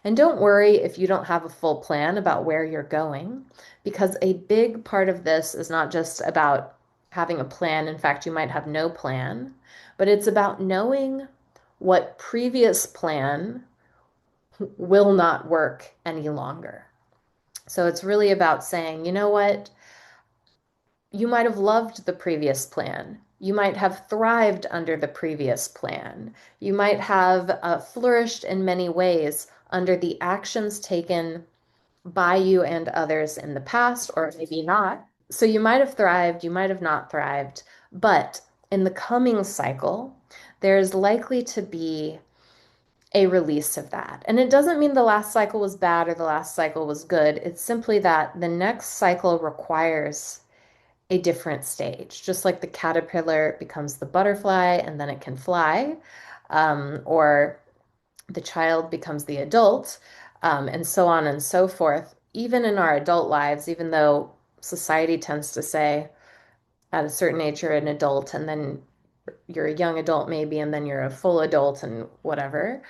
And don't worry if you don't have a full plan about where you're going, because a big part of this is not just about having a plan. In fact, you might have no plan, but it's about knowing what previous plan will not work any longer. So it's really about saying, you know what? You might have loved the previous plan. You might have thrived under the previous plan. You might have flourished in many ways under the actions taken by you and others in the past, or maybe not. So you might have thrived, you might have not thrived, but in the coming cycle, there's likely to be a release of that. And it doesn't mean the last cycle was bad or the last cycle was good. It's simply that the next cycle requires a different stage. Just like the caterpillar becomes the butterfly and then it can fly, or the child becomes the adult, and so on and so forth. Even in our adult lives, even though society tends to say at a certain age you're an adult and then you're a young adult maybe and then you're a full adult and whatever,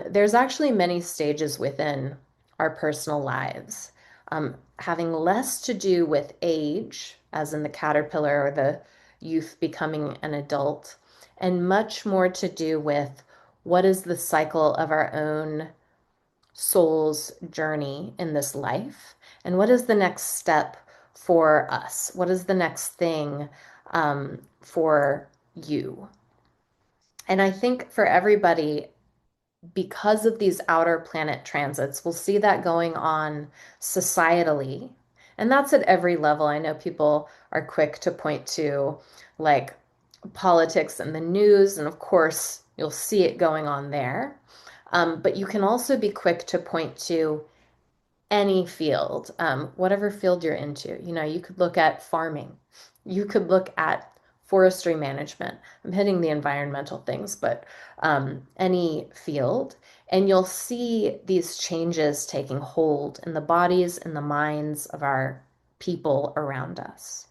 there's actually many stages within our personal lives, having less to do with age, as in the caterpillar or the youth becoming an adult, and much more to do with what is the cycle of our own soul's journey in this life, and what is the next step for us? What is the next thing for you? And I think for everybody, because of these outer planet transits, we'll see that going on societally. And that's at every level. I know people are quick to point to like politics and the news, and of course, you'll see it going on there. But you can also be quick to point to any field, whatever field you're into. You know, you could look at farming, you could look at forestry management. I'm hitting the environmental things, but any field. And you'll see these changes taking hold in the bodies and the minds of our people around us.